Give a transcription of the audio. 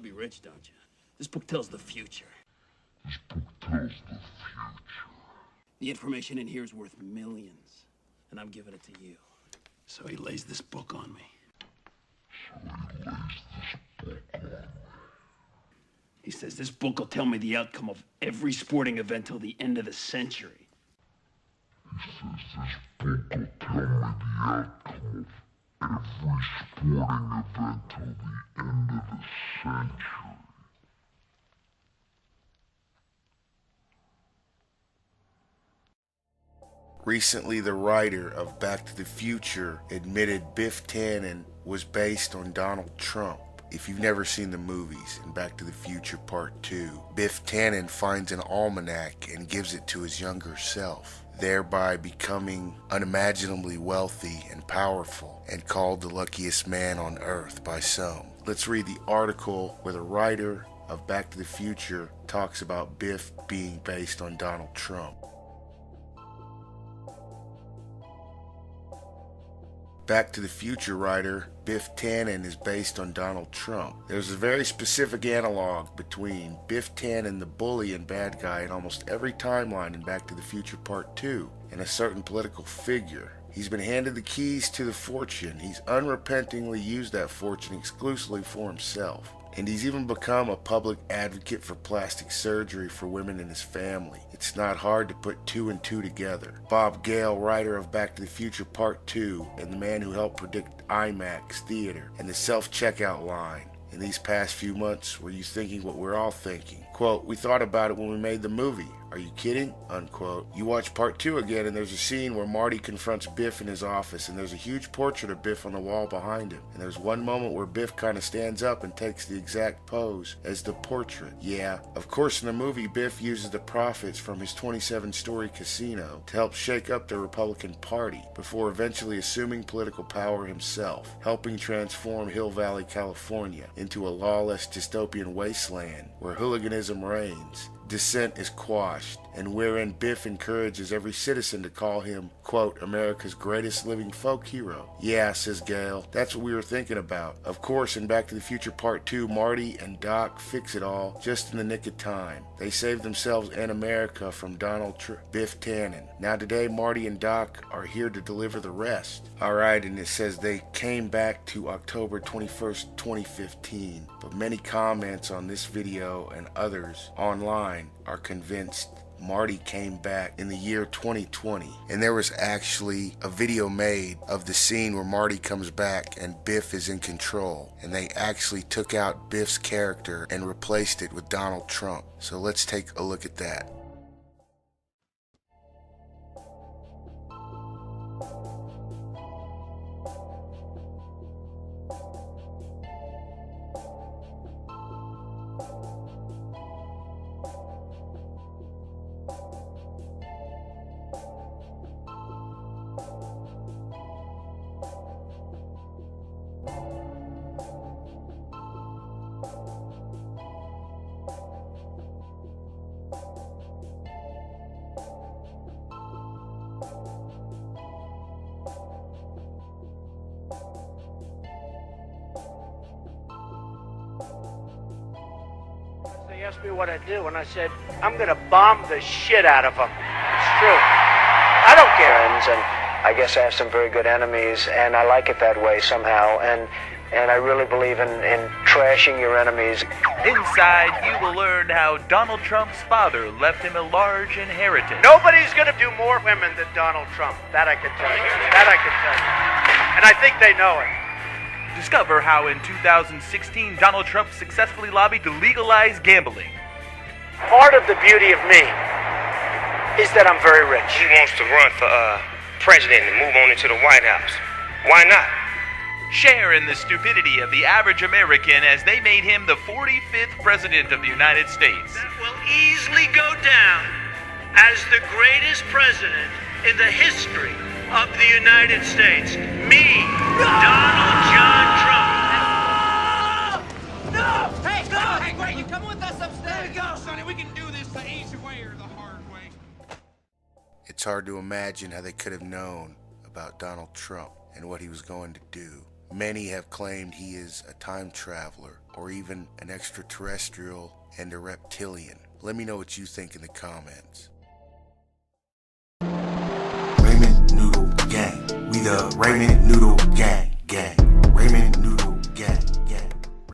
to be rich, don't you? This book tells the future. The information in here is worth millions, and I'm giving it to you. So he lays this book on me. He says this book will tell me the outcome of every sporting event till the end of the century. Recently, the writer of Back to the Future admitted Biff Tannen was based on Donald Trump. If you've never seen the movies in Back to the Future Part 2, Biff Tannen finds an almanac and gives it to his younger self, thereby becoming unimaginably wealthy and powerful and called the luckiest man on earth by some. Let's read the article where the writer of Back to the Future talks about Biff being based on Donald Trump. Back to the Future writer Biff Tannen is based on Donald Trump. There's a very specific analog between Biff Tannen, the bully and bad guy, in almost every timeline in Back to the Future Part 2, and a certain political figure. He's been handed the keys to the fortune. He's unrepentingly used that fortune exclusively for himself. And he's even become a public advocate for plastic surgery for women in his family. It's not hard to put two and two together. Bob Gale, writer of Back to the Future Part 2, and the man who helped predict IMAX theater and the self-checkout line. In these past few months, were you thinking what we're all thinking? Quote, we thought about it when we made the movie. Are you kidding? Unquote. You watch Part 2 again and there's a scene where Marty confronts Biff in his office and there's a huge portrait of Biff on the wall behind him. And there's one moment where Biff kind of stands up and takes the exact pose as the portrait. Yeah, of course in the movie Biff uses the profits from his 27-story casino to help shake up the Republican Party before eventually assuming political power himself, helping transform Hill Valley, California into a lawless dystopian wasteland where hooliganism reigns, dissent is quashed, and wherein Biff encourages every citizen to call him, quote, America's greatest living folk hero. Yeah, says Gale, that's what we were thinking about. Of course, in Back to the Future Part 2, Marty and Doc fix it all just in the nick of time. They save themselves and America from Biff Tannen. Now today, Marty and Doc are here to deliver the rest. Alright, and it says they came back to October 21st, 2015, but many comments on this video and others online are convinced Marty came back in the year 2020, and there was actually a video made of the scene where Marty comes back and Biff is in control, and they actually took out Biff's character and replaced it with Donald Trump. So let's take a look at that. They asked me what I do, and I said, I'm going to bomb the shit out of them. It's true. I don't care. Friends, and I guess I have some very good enemies, and I like it that way somehow, and I really believe in trashing your enemies. Inside, you will learn how Donald Trump's father left him a large inheritance. Nobody's going to do more women than Donald Trump. That I can tell you. That I can tell you. And I think they know it. Discover how in 2016 Donald Trump successfully lobbied to legalize gambling. Part of the beauty of me is that I'm very rich. He wants to run for president and move on into the White House. Why not? Share in the stupidity of the average American as they made him the 45th president of the United States. That will easily go down as the greatest president in the history of the United States. Me, Donald John Trump. No! Hey, no! Hey, wait, you come with us upstairs? There we go, Sonny. We can do this the easy way or the hard way. It's hard to imagine how they could have known about Donald Trump and what he was going to do. Many have claimed he is a time traveler, or even an extraterrestrial and a reptilian. Let me know what you think in the comments. Ramen Noodle Gang. We the Ramen Noodle Gang.